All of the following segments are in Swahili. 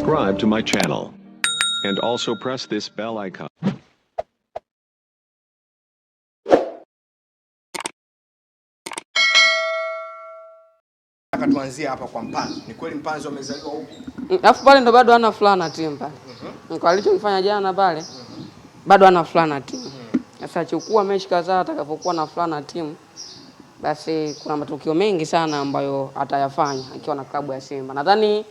subscribe to my channel and also press this bell icon. Tuanzie hapa kwa Mpanzu. Ni kweli Mpanzu amezaliwa huko? Alafu pale ndo bado ana fulana timu pale. Kwa alichokifanya jana pale bado ana fulana timu. Sasa chukua mechi kadhaa atakapokuwa na fulana timu, basi kuna matukio mengi sana ambayo atayafanya akiwa na klabu ya Simba. Nadhani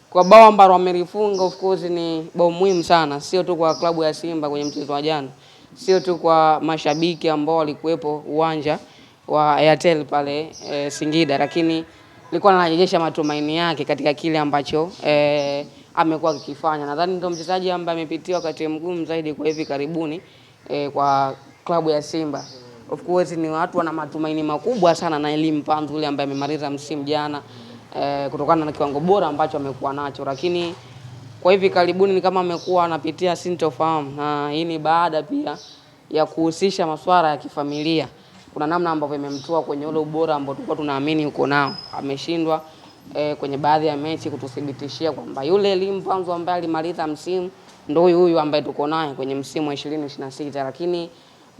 kwa bao ambalo amelifunga of course ni bao muhimu sana, sio tu kwa klabu ya Simba kwenye mchezo wa jana, sio tu kwa mashabiki ambao walikuwepo uwanja wa Airtel pale Singida, lakini ilikuwa anarejesha matumaini yake katika kile ambacho amekuwa akifanya. Nadhani ndio mchezaji ambaye amepitia wakati mgumu zaidi kwa hivi karibuni kwa klabu ya Simba. Of course ni watu wana matumaini makubwa sana na Elie Mpanzu yule ambaye amemaliza msimu jana kutokana na kiwango bora ambacho amekuwa nacho, lakini kwa hivi karibuni ni kama amekuwa anapitia sintofahamu, na hii ni baada pia ya kuhusisha masuala ya kifamilia. Kuna namna ambavyo imemtoa kwenye ule ubora ambao tulikuwa tunaamini uko nao. Ameshindwa kwenye baadhi ya mechi kututhibitishia kwamba yule Elie Mpanzu ambaye alimaliza msimu ndio huyu ambaye tuko naye kwenye msimu wa 2026, lakini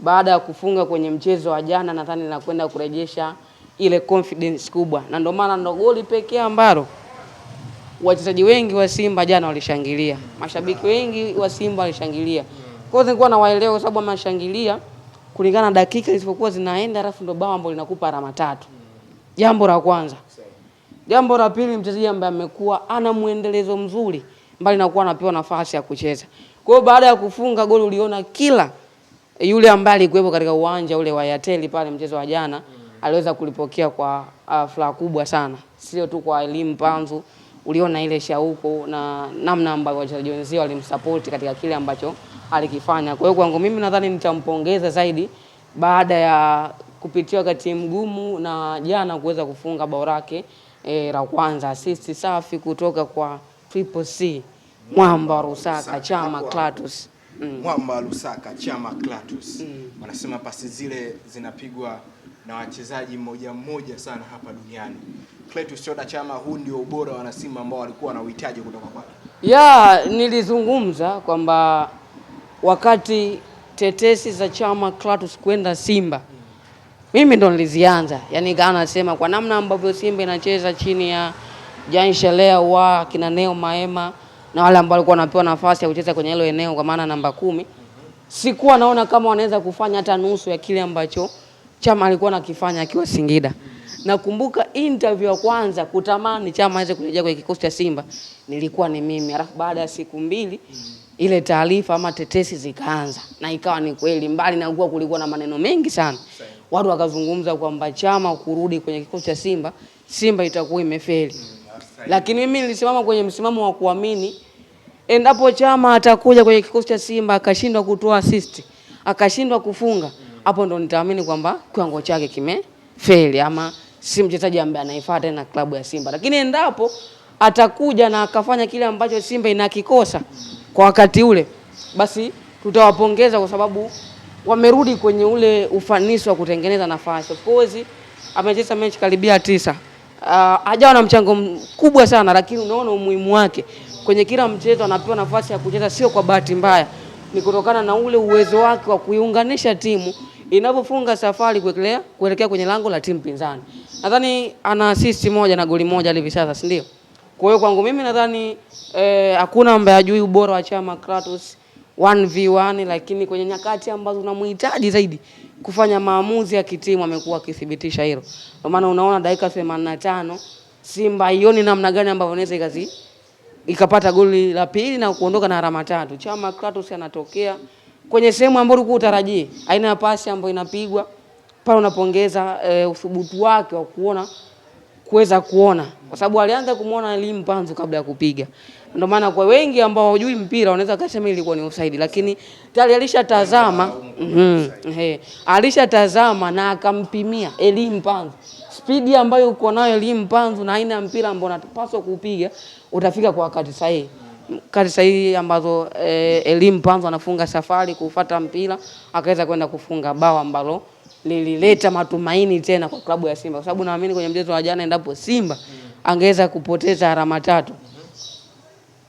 baada ya kufunga kwenye mchezo wa jana nadhani nakwenda kurejesha ile confidence kubwa, na ndio maana ndo goli pekee ambalo wachezaji wengi wa Simba jana walishangilia, mashabiki wengi wa Simba walishangilia. Kwa hiyo nilikuwa nawaelewa kwa sababu wameshangilia kulingana na dakika zilizokuwa zinaenda, alafu ndo bao ambalo linakupa alama 3. Jambo la kwanza. Jambo la pili, mchezaji ambaye amekuwa ana muendelezo mzuri mbali na kuwa anapewa nafasi ya kucheza. Kwa hiyo baada ya kufunga goli uliona kila yule ambaye alikuwepo katika uwanja ule wa Airtel pale mchezo wa jana aliweza kulipokea kwa furaha kubwa sana. Sio tu kwa Elie Mpanzu, uliona ile shauku na namna ambayo wachezaji wenzao walimsupport katika kile ambacho alikifanya. Kwa hiyo kwangu mimi nadhani nitampongeza zaidi baada ya kupitia wakati mgumu na jana kuweza kufunga bao lake la kwanza, assist safi kutoka kwa Triple C Mwamba Lusaka Chama Clatous. Mwamba Lusaka Chama Clatous. Wanasema pasi zile zinapigwa na wachezaji mmoja mmoja sana hapa duniani. Clatous Chota Chama, huu ndio ubora wa Simba ambao walikuwa na uhitaji kutoka kwake. Nilizungumza kwamba wakati tetesi za Chama Clatous kwenda Simba, mimi ndo nilizianza. Yaani kana nasema kwa namna ambavyo Simba inacheza chini ya Jean Shalea wa kina Neo Maema na wale ambao walikuwa wanapewa nafasi ya kucheza kwenye hilo eneo kwa maana namba 10, sikuwa naona kama wanaweza kufanya hata nusu ya kile ambacho Chama alikuwa anakifanya akiwa Singida. Nakumbuka interview ya kwanza kutamani Chama aweze kurejea kwenye kikosi cha Simba nilikuwa ni mimi. Alafu baada ya siku 2 ile taarifa ama tetesi zikaanza na ikawa ni kweli, mbali na kuwa kulikuwa na maneno mengi sana. Watu wakazungumza kwamba Chama kurudi kwenye kikosi cha Simba, Simba itakuwa imefeli. Lakini mimi nilisimama kwenye msimamo wa kuamini endapo Chama atakuja kwenye kikosi cha Simba akashindwa kutoa assist, akashindwa kufunga, hapo ndo nitaamini kwamba kiwango chake kimefeli ama si mchezaji ambaye anaifuata tena klabu ya Simba. Lakini endapo atakuja na akafanya kile ambacho Simba inakikosa kwa wakati ule, basi tutawapongeza kwa sababu wamerudi kwenye ule ufanisi wa kutengeneza nafasi. Of course amecheza mechi karibia 9. Hajawa na mchango mkubwa sana, lakini unaona umuhimu wake. Kwenye kila mchezo anapewa nafasi ya kucheza, sio kwa bahati mbaya. Ni kutokana na ule uwezo wake wa kuiunganisha timu inapofunga safari kuelekea kwenye lango la timu pinzani. Nadhani ana assist moja na goli moja hivi sasa, si ndio? Kwa hiyo kwangu mimi nadhani hakuna ambaye ajui ubora wa Chama Clatous 1v1, lakini kwenye nyakati ambazo unamhitaji zaidi kufanya maamuzi ya kitimu amekuwa akithibitisha hilo. Kwa maana unaona dakika 85 Simba ioni namna gani ambavyo inaweza ikapata goli la pili na kuondoka na alama 3. Chama Clatous anatokea kwenye sehemu ambayo ulikuwa utarajii, aina ya pasi ambayo inapigwa pale, unapongeza uthubutu wake wa kuweza kuona, kwa sababu alianza kumuona Elie Mpanzu kabla ya kupiga. Ndio maana kwa wengi ambao hawajui mpira wanaweza kusema ilikuwa ni offside, lakini tayari alishatazama alishatazama na akampimia Elie Mpanzu speed ambayo uko nayo Elie Mpanzu na aina ya mpira ambao unapaswa kupiga, utafika kwa wakati sahihi. Kati sahihi ambazo Elie Mpanzu anafunga safari kufuata mpira akaweza kwenda kufunga bao ambalo lilileta matumaini tena kwa klabu ya Simba, kwa sababu naamini kwenye mchezo wa jana endapo Simba angeweza kupoteza alama 3,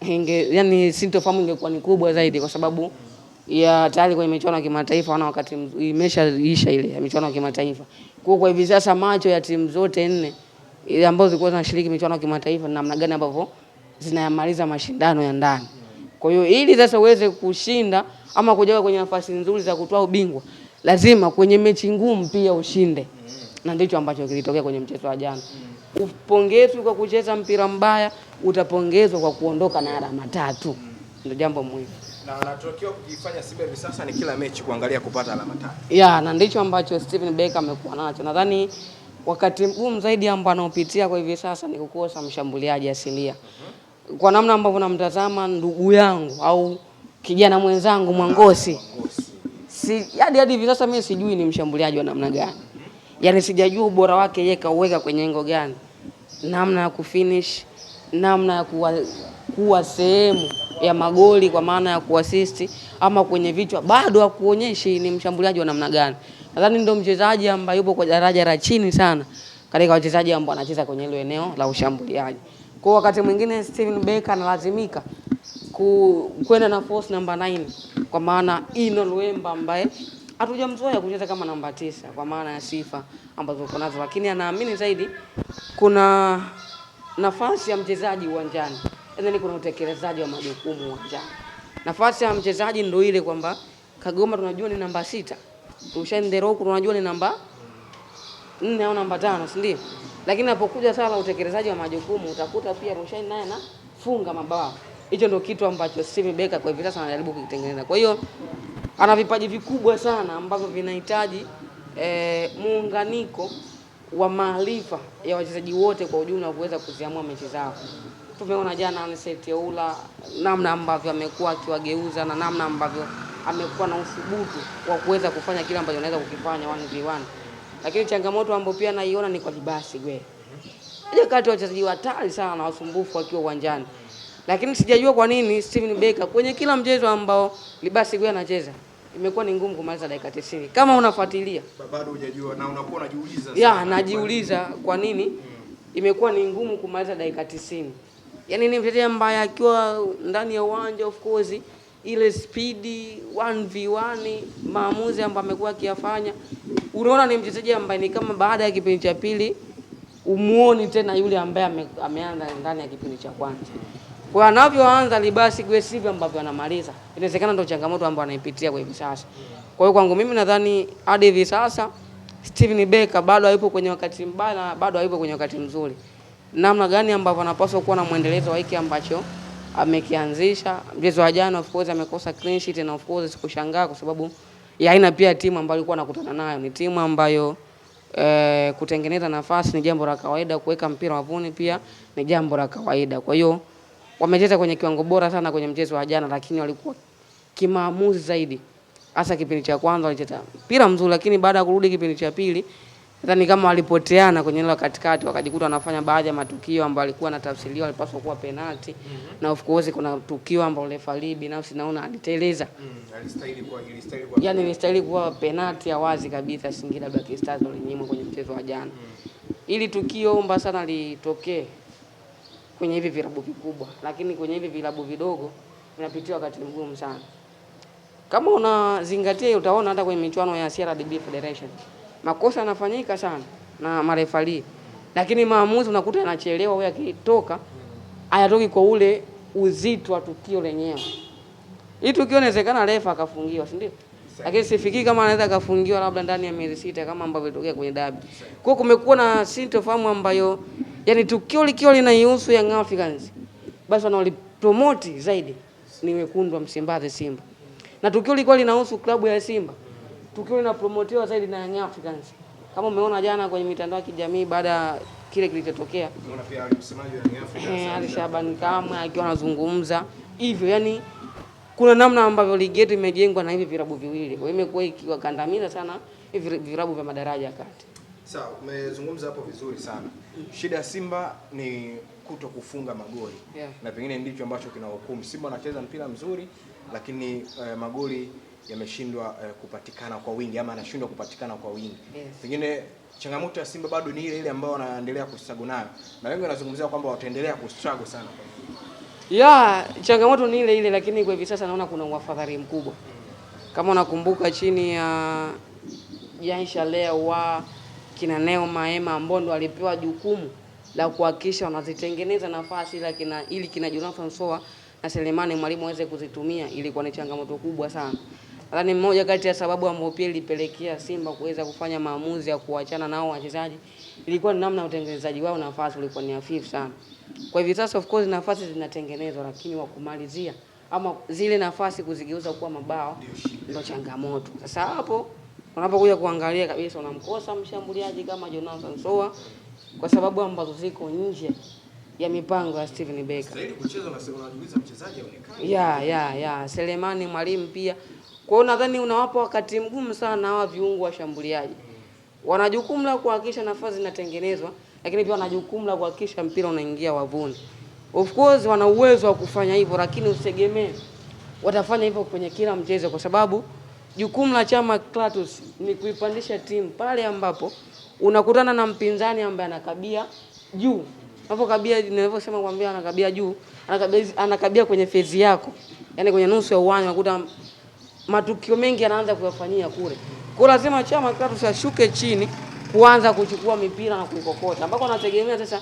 yani sintofahamu ingekuwa ni kubwa zaidi, kwa sababu ya tayari kwenye michuano ya kimataifa wana wakati imeshaisha ile ya michuano ya kimataifa. Kwa hivi sasa macho ya timu zote 4 ile ambazo zilikuwa zinashiriki michuano ya kimataifa namna gani ambavyo zinayamaliza mashindano ya ndani. Kwa hiyo ili sasa uweze kushinda ama kujawa kwenye nafasi nzuri za kutoa ubingwa, lazima kwenye mechi ngumu pia ushinde. Na ndicho ambacho kilitokea kwenye mchezo wa jana. Upongezwe kwa kucheza mpira mbaya, utapongezwa kwa kuondoka na alama 3. Ndio jambo muhimu. Na anatakiwa kujifanya Simba hivi sasa ni kila mechi kuangalia kupata alama 3. Yeah, na ndicho ambacho Steven Becker amekuwa nacho. Nadhani wakati mgumu zaidi ambao anaopitia kwa hivi sasa ni kukosa mshambuliaji asilia. Kwa namna ambavyo namtazama ndugu yangu au kijana mwenzangu Mwangosi. Hadi hivi sasa mimi sijui ni mshambuliaji wa namna gani. Yaani sijajua ubora wake yeye kauweka kwenye engo gani. Namna ya kufinish, namna ya kuwa sehemu ya magoli kwa maana ya kuassist ama kwenye vichwa bado hakuonyeshi ni mshambuliaji wa namna gani. Nadhani ndio mchezaji ambaye yupo kwa daraja la chini sana katika wachezaji ambao anacheza kwenye ile eneo la ushambuliaji. Kwa wakati mwingine Steven Becker analazimika kwenda na force number 9 kwa maana Ino Luemba ambaye hatujamzoea kucheza kama namba 9 kwa maana ya sifa ambazo uko nazo, lakini anaamini zaidi kuna nafasi ya mchezaji uwanjani. Yaani kuna utekelezaji wa majukumu uwanjani. Nafasi ya mchezaji ndio ile kwamba Kagoma tunajua ni namba 6. Rushain Deroku tunajua ni namba 4 au namba 5, si ndio? Lakini inapokuja sala utekelezaji wa majukumu utakuta pia Rushain naye anafunga mabao. Hicho ndio kitu ambacho Steven Becker kwa hivi sasa anajaribu kukitengeneza. Kwa hiyo ana vipaji vikubwa sana ambavyo vinahitaji muunganiko wa maarifa ya wachezaji wote kwa ujumla kuweza kuziamua mechi zao. Tumeona jana Anicet Teula namna ambavyo amekuwa akiwageuza na namna ambavyo amekuwa na uthubutu wa kuweza kufanya kile ambacho anaweza kukifanya 1v1. Lakini changamoto ambayo pia naiona ni kwa Libasi Gwe. Ile kati ya wachezaji hatari sana na wasumbufu wakiwa uwanjani. Lakini sijajua kwa nini Steven Becker kwenye kila mchezo ambao Libasi Gwe anacheza imekuwa ni ngumu kumaliza dakika 90. Kama unafuatilia bado hujajua na unakuwa unajiuliza sana. Yeah, najiuliza kwa nini imekuwa ni ngumu kumaliza dakika 90. Yaani ni mchezaji ambaye akiwa ndani ya uwanja of course ile speed 1v1 maamuzi ambayo amekuwa akiyafanya, unaona ni mchezaji ambaye ni kama baada ya kipindi cha pili umuoni tena yule ambaye ameanza ndani ya kipindi cha kwanza. Kwa anavyoanza Libasi Gwe sivyo ambavyo anamaliza. Inawezekana ndio changamoto ambayo anaipitia kwa hivi sasa. Kwa hiyo kwangu mimi nadhani hadi hivi sasa Steven Becker bado hayupo kwenye wakati mbaya na bado hayupo kwenye wakati mzuri. Namna gani ambavyo anapaswa kuwa na muendelezo wa hiki ambacho amekianzisha. Mchezo wa jana of course amekosa clean sheet na of course sikushangaa kwa sababu ya aina pia timu ambayo alikuwa anakutana nayo. Ni timu ambayo kutengeneza nafasi ni jambo la kawaida, kuweka mpira wavuni pia ni jambo la kawaida. Kwa hiyo wamecheza kwenye kiwango bora sana kwenye mchezo wa jana, lakini walikuwa kimaamuzi zaidi. Hasa kipindi cha kwanza walicheza mpira mzuri, lakini baada ya kurudi kipindi cha pili nadhani kama walipoteana kwenye ile katikati wakajikuta wanafanya baadhi ya matukio ambayo alikuwa anatafsiriwa alipaswa kuwa penalty. Na of course kuna tukio ambalo refa binafsi naona aliteleza. Ilistahili kuwa penalty ya wazi kabisa Singida Black Stars walinyimwa kwenye mchezo wa jana. Ili tukio omba sana litokee kwenye hivi vilabu vikubwa, lakini kwenye hivi vilabu vidogo vinapitia wakati mgumu sana. Kama unazingatia utaona hata kwenye michuano ya CRDB Federation makosa yanafanyika sana na marefali, lakini maamuzi unakuta yanachelewa au yakitoka hayatoki kwa ule uzito wa tukio lenyewe. Hii tukio inawezekana refa akafungiwa, si ndio? Lakini sifikiri kama anaweza akafungiwa labda ndani ya miezi 6 kama ambavyo ilitokea kwenye dabi. Kwa kumekuwa na sintofahamu ambayo yani tukio likiwa linaihusu Young Africans basi wanalipromote zaidi ni wekundu wa Msimbazi Simba. Na tukio likiwa linahusu klabu ya Simba, tukio linapromotewa zaidi na Young Africans. Kama umeona jana kwenye mitandao ya kijamii baada kile kilichotokea. Unaona pia msemaji wa Young Africans Ali Shaban Kamwe akiwa anazungumza hivyo, yani kuna namna ambavyo ligi yetu imejengwa na hivi vilabu viwili. Kwa hiyo imekuwa ikiwakandamiza sana hivi vilabu vya madaraja ya kati. Sawa, umezungumza hapo vizuri sana. Shida ya Simba ni kuto kufunga magoli. Yeah. Na pengine ndicho ambacho kinahukumu. Simba anacheza mpira mzuri lakini magoli yameshindwa kupatikana kwa wingi ama anashindwa kupatikana kwa wingi. Yes. Pengine changamoto ya Simba bado ni ile ambayo wanaendelea kustruggle nayo. Na wengi wanazungumzia kwamba wataendelea kustruggle sana kwa hiyo. Ya, changamoto ni ile ile, lakini kwa hivi sasa naona kuna uafadhali mkubwa. Kama unakumbuka chini ya Jaisha leo wa kina Neo Maema ambao ndo alipewa jukumu la kuhakikisha wanazitengeneza nafasi ili kina Jonathan Soa na Selemani Mwalimu waweze kuzitumia, ilikuwa ni changamoto kubwa sana. Nadhani mmoja kati ya sababu ambayo pia ilipelekea Simba kuweza kufanya maamuzi ya kuachana nao wachezaji ilikuwa ni namna utengenezaji wao nafasi ulikuwa ni hafifu sana. Kwa hivyo sasa of course nafasi zinatengenezwa, lakini wa kumalizia ama zile nafasi kuzigeuza kuwa mabao ndio changamoto. Sasa hapo unapokuja kuangalia kabisa unamkosa mshambuliaji kama Jonathan Soa kwa sababu ambazo ziko nje ya mipango ya Steven Becker. Zaidi kucheza unajiuliza mchezaji aonekane. Ya Selemani Mwalimu pia. Kwa hiyo nadhani unawapa wakati mgumu sana hawa viungo washambuliaji. Wana jukumu la kuhakikisha nafasi zinatengenezwa, lakini pia wana jukumu la kuhakikisha mpira unaingia wavuni. Of course wana uwezo wa kufanya hivyo, lakini usitegemee watafanya hivyo kwenye kila mchezo, kwa sababu jukumu la Chama Clatous ni kuipandisha timu pale ambapo unakutana na mpinzani ambaye anakabia juu. Unapokabia, ninavyosema kwambia anakabia juu, anakabia kwenye fezi yako. Yaani kwenye nusu ya uwanja unakuta matukio mengi yanaanza kuyafanyia kule. Kwa lazima Chama Clatous ashuke chini kuanza kuchukua mipira na kuikokota. Ambako anategemea sasa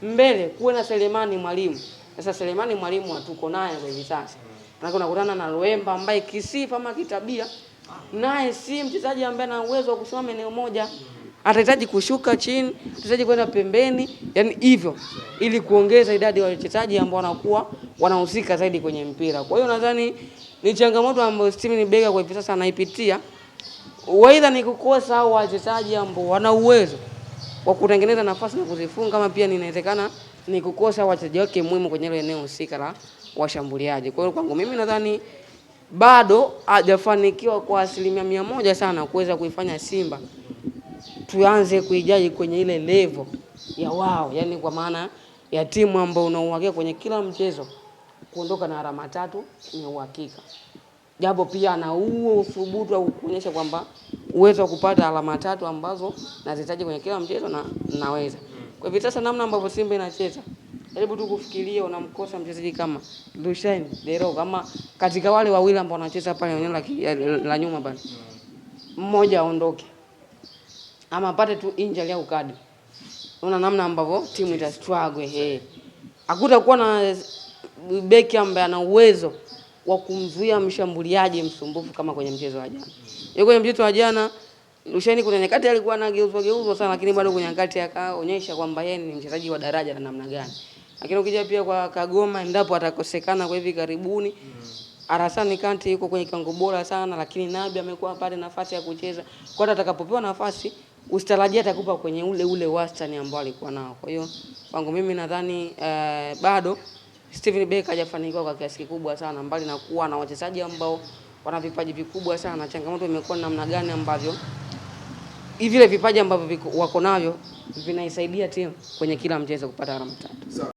mbele kuwe na Selemani Mwalimu. Sasa Selemani Mwalimu hatuko naye kwa hivi sasa. Na unakutana na Loemba ambaye kisifa ama kitabia naye si mchezaji ambaye ana uwezo wa kusimama eneo moja. Atahitaji kushuka chini, atahitaji kwenda pembeni, yani hivyo ili kuongeza idadi ya wachezaji ambao wanakuwa wanahusika zaidi kwenye mpira. Kwa hiyo nadhani ni changamoto ambayo Steven Becker kwa hivi sasa anaipitia. Waidha ni kukosa au wachezaji ambao wana uwezo wa kutengeneza nafasi na kuzifunga, kama pia inawezekana ni kukosa wachezaji wake muhimu kwenye ile eneo husika la washambuliaji. Kwa hiyo kwangu mimi nadhani bado hajafanikiwa kwa 100% sana kuweza kuifanya Simba tuanze kuijaji kwenye ile level ya wao, yani kwa maana ya timu ambayo unauhakika kwenye kila mchezo kuondoka na alama 3 ni uhakika. Japo pia ana huo uthubutu au kuonyesha kwamba uwezo wa kupata alama 3 ambazo nazihitaji kwenye kila mchezo na naweza. Kwa hivyo sasa namna ambavyo Simba inacheza, hebu tu kufikiria unamkosa mchezaji kama Lucien Dero, kama katika wale wawili ambao wanacheza pale eneo la nyuma bali mmoja aondoke ama apate tu injury au kadi. Una namna ambavyo timu ita struggle. Hakutakuwa na beki ambaye ana uwezo wa kumzuia mshambuliaji msumbufu kama kwenye mchezo wa jana. Kwenye mchezo wa jana Lucien kuna nyakati alikuwa anageuzwa sana, lakini bado kwenye nyakati akaonyesha kwamba yeye ni mchezaji wa daraja la namna gani. Lakini ukija pia kwa Kagoma, endapo atakosekana kwa hivi karibuni, Arasani Kante yuko kwenye kiwango bora sana, lakini Nabi amekuwa pale nafasi ya kucheza. Kwa hiyo atakapopewa nafasi usitarajia atakupa kwenye ule wastani ambao alikuwa nao. Kwa hiyo kwangu mimi nadhani bado Steven Becker hajafanikiwa kwa kiasi kikubwa sana, mbali na kuwa na wachezaji ambao wana vipaji vikubwa sana. Changamoto imekuwa namna gani ambavyo hivi vile vipaji ambavyo wako navyo vinaisaidia timu kwenye kila mchezo kupata alama 3.